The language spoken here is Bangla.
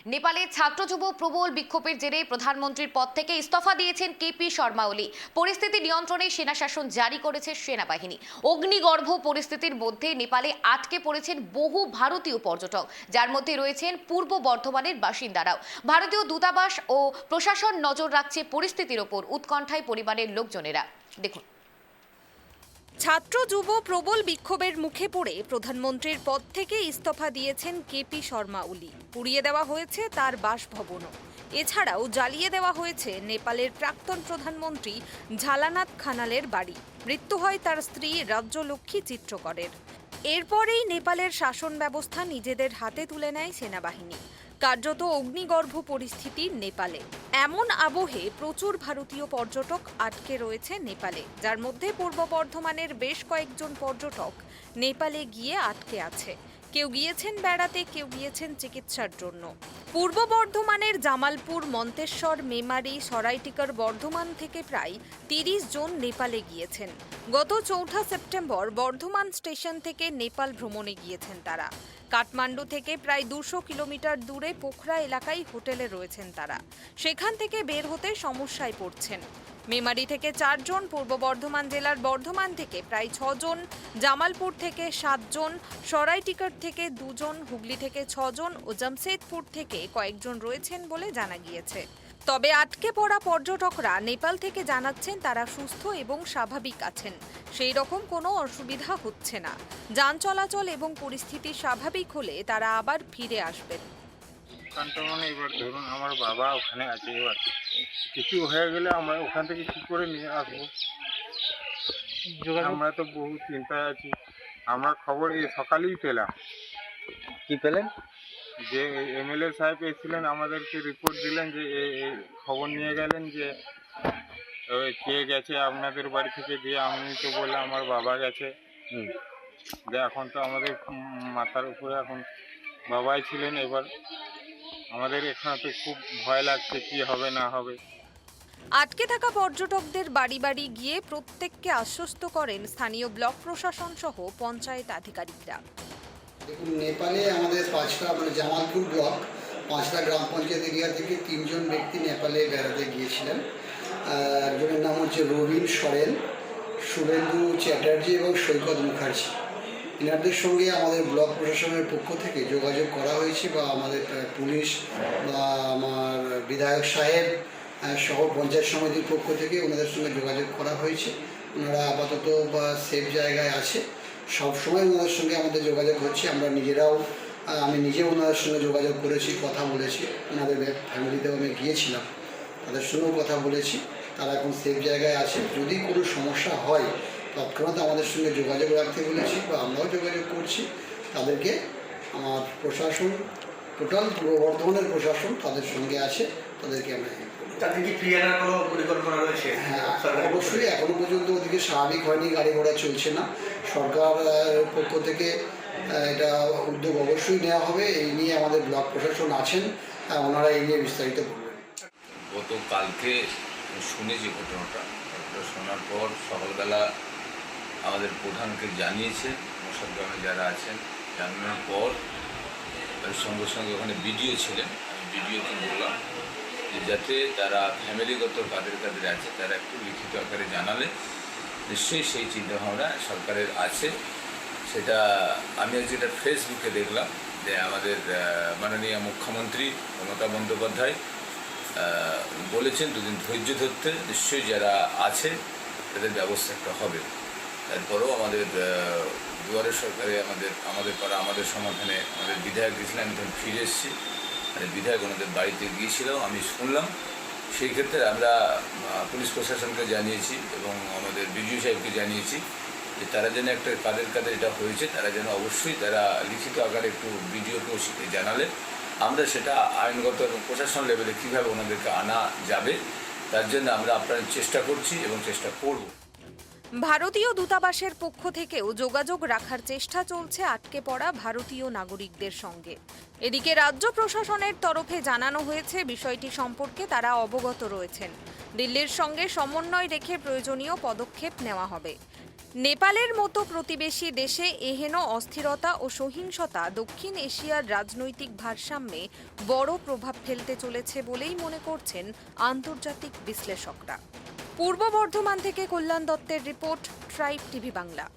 নেপালে ছাত্র যুব প্রবল বিক্ষোভের জেরে প্রধানমন্ত্রীর পদ থেকে ইস্তফা দিয়েছেন কেপি শর্মা ওলি। পরিস্থিতি নিয়ন্ত্রণে সেনা শাসন জারি করেছে সেনাবাহিনী। অগ্নিগর্ভ পরিস্থিতির মধ্যে নেপালে আটকে পড়েছেন বহু ভারতীয় পর্যটক, যার মধ্যে রয়েছেন পূর্ব বর্ধমানের বাসিন্দারাও। ভারতীয় দূতাবাস ও প্রশাসন নজর রাখছে পরিস্থিতির ওপর, উৎকণ্ঠায় পরিবারের লোকজনেরা। দেখুন। ছাত্র যুব প্রবল বিক্ষোভের মুখে পড়ে প্রধানমন্ত্রীর পদ থেকে ইস্তফা দিয়েছেন কেপি শর্মা ওলি। পুড়িয়ে দেওয়া হয়েছে তার বাসভবনও। এছাড়াও জ্বালিয়ে দেওয়া হয়েছে নেপালের প্রাক্তন প্রধানমন্ত্রী ঝালানাথ খানালের বাড়ি। মৃত্যু হয় তার স্ত্রী রাজ্যলক্ষ্মী চিত্রকরের। এরপরেই নেপালের শাসন ব্যবস্থা নিজেদের হাতে তুলে নেয় সেনাবাহিনী। কার্যত অগ্নিগর্ভ পরিস্থিতি নেপালে। এমন আবহে প্রচুর ভারতীয় পর্যটক আটকে রয়েছে নেপালে, যার মধ্যে পূর্ব বর্ধমানের বেশ কয়েকজন পর্যটক নেপালে গিয়ে আটকে আছে। কেউ গিয়েছেন বেড়াতে, কেউ গিয়েছেন চিকিৎসার জন্য। পূর্ব বর্ধমানের জামালপুর, মন্তেশ্বর, মেমারি, সরাইটিকার, বর্ধমান থেকে প্রায় ৩০ জন নেপালে গিয়েছেন। গত ৪ সেপ্টেম্বর বর্ধমান স্টেশন থেকে নেপাল ভ্রমণে গিয়েছেন তারা। কাঠমান্ডু থেকে প্রায় ২০০ কিলোমিটার দূরে পোখরা এলাকায় হোটেলে রয়েছেন তারা। সেখান থেকে বের হতে সমস্যায় পড়ছেন। মেমারি থেকে ৪ জন, পূর্ব বর্ধমান জেলার বর্ধমান থেকে প্রায় ৬ জন, জামালপুর থেকে ৭ জন, সরাইটিকার থেকে ২ জন, হুগলি থেকে ৬ জন ও জামশেদপুর থেকে কয়েকজন রয়েছেন বলে জানা গিয়েছে। তবে আটকে পড়া পর্যটকরা নেপাল থেকে জানাচ্ছেন তারা সুস্থ এবং স্বাভাবিক আছেন। সেই রকম কোনো অসুবিধা হচ্ছে না। যান চলাচল এবং পরিস্থিতি স্বাভাবিক হলে তারা আবার ফিরে আসবেন। মানে এবার ধরুন আমার বাবা ওখানে আছে, এবার কিছু হয়ে গেলে আমরা ওখান থেকে কি করে নিয়ে আসবো? আমরা তো বহু চিন্তায় আছি। আমরা খবর এই সকালেই পেলাম। কি পেলেন? যে এমএলএ সাহেব এসেছিলেন, আমাদেরকে রিপোর্ট দিলেন যে খবর নিয়ে গেলেন যে কে গেছে আপনাদের বাড়ি থেকে, দিয়ে আমি তো বললাম আমার বাবা গেছে। যে এখন তো আমাদের মাথার উপরে এখন বাবাই ছিলেন। এবার আমাদের এখানে তো খুব ভয় লাগছে কি হবে না হবে। আটকে থাকা পর্যটকদের বাড়ি বাড়ি গিয়ে প্রত্যেককে আশ্বস্ত করেন স্থানীয় ব্লক প্রশাসন সহ পঞ্চায়েত আধিকারিকরা। দেখুন, নেপালে আমাদের জামালপুর ব্লক ৫টা গ্রাম পঞ্চায়েত এরিয়া থেকে ৩ জন ব্যক্তি নেপালে বেড়াতে গিয়েছিলেন। একজনের নাম হচ্ছে রবীন সরেন, শুভেন্দু চ্যাটার্জি এবং সৈকত মুখার্জি। এনাদের সঙ্গে আমাদের ব্লক প্রশাসনের পক্ষ থেকে যোগাযোগ করা হয়েছে, বা আমাদের পুলিশ বা আমার বিধায়ক সাহেব সহ পঞ্চায়েত সমিতির পক্ষ থেকে ওনাদের সঙ্গে যোগাযোগ করা হয়েছে। ওনারা আপাতত বা সেফ জায়গায় আছে। সবসময় ওনাদের সঙ্গে আমাদের যোগাযোগ হচ্ছে। আমরা নিজেরাও, আমি নিজেও ওনাদের সঙ্গে যোগাযোগ করেছি, কথা বলেছি। ওনাদের ফ্যামিলিতেও আমি গিয়েছিলাম, তাদের সঙ্গেও কথা বলেছি। তারা এখন সেফ জায়গায় আছে। যদি কোনো সমস্যা হয় তৎক্ষণাৎ আমাদের সঙ্গে যোগাযোগ রাখতে বলেছি, বা আমরাও যোগাযোগ করছি। তাদেরকে আমার প্রশাসন, টোটাল পূর্ব বর্ধমানের প্রশাসন তাদের সঙ্গে আছে, তাদেরকে আমরা তাদের কি ফিরিয়ে আনার কোনো পরিকল্পনা রয়েছে? হ্যাঁ, অবশ্যই। এখনো পর্যন্ত ওদিকে স্বাভাবিক হয়নি, গাড়ি ঘোড়া চলছে না। সরকার পক্ষ থেকে এটা উদ্যোগ অবশ্যই নেওয়া হবে। এই নিয়ে আমাদের ব্লক প্রশাসন আছেন, ওনারা এই নিয়ে বিস্তারিত বলবেন। গতকালকে শুনেছি ঘটনাটা শোনার পর সকালবেলা আমাদের প্রধানকে জানিয়েছে, মশাল গ্রামে যারা আছেন, জানানোর পর সঙ্গে সঙ্গে ওখানে বিডিও ছিলেন। আমি বিডিওকে বললাম যে যাতে তারা ফ্যামিলিগত কাদের কাদের আছে তারা একটু লিখিত আকারে জানালে নিশ্চয়ই সেই চিন্তাভাবনা সরকারের আছে। সেটা আমি আজ যেটা ফেসবুকে দেখলাম যে আমাদের মাননীয় মুখ্যমন্ত্রী মমতা বন্দ্যোপাধ্যায় বলেছেন 2 দিন ধৈর্য ধরতে, নিশ্চয়ই যারা আছে তাদের ব্যবস্থা একটা হবে। তারপরেও আমাদের দুয়ারে সরকারে আমাদের পাড়া আমাদের সমাধানে আমাদের বিধায়ক গিয়েছিলেন। আমি তখন ফিরে এসেছি, মানে বিধায়ক ওনাদের বাড়িতে গিয়েছিল, আমি শুনলাম। সেই ক্ষেত্রে আমরা পুলিশ প্রশাসনকে জানিয়েছি এবং আমাদের বিডিও সাহেবকে জানিয়েছি যে তারা যেন একটা কাদের এটা হয়েছে তারা যেন অবশ্যই তারা লিখিত আকারে একটু বিডিওকেও জানালে আমরা সেটা আইনগত এবং প্রশাসন লেভেলে কীভাবে ওনাদেরকে আনা যাবে তার জন্য আমরা আপনার চেষ্টা করছি এবং চেষ্টা করব। ভারতীয় দূতাবাসের পক্ষ থেকেও যোগাযোগ রাখার চেষ্টা চলছে আটকে পড়া ভারতীয় নাগরিকদের সঙ্গে। এদিকে রাজ্য প্রশাসনের তরফে জানানো হয়েছে বিষয়টি সম্পর্কে তারা অবগত রয়েছেন। দিল্লির সঙ্গে সমন্বয় রেখে প্রয়োজনীয় পদক্ষেপ নেওয়া হবে। নেপালের মতো প্রতিবেশী দেশে এহেন অস্থিরতা ও সহিংসতা দক্ষিণ এশিয়ার রাজনৈতিক ভারসাম্যে বড় প্রভাব ফেলতে চলেছে বলেই মনে করছেন আন্তর্জাতিক বিশ্লেষকরা। পূর্ব বর্ধমান থেকে কল্যাণ দত্তের রিপোর্ট, ট্রাইব টিভি বাংলা।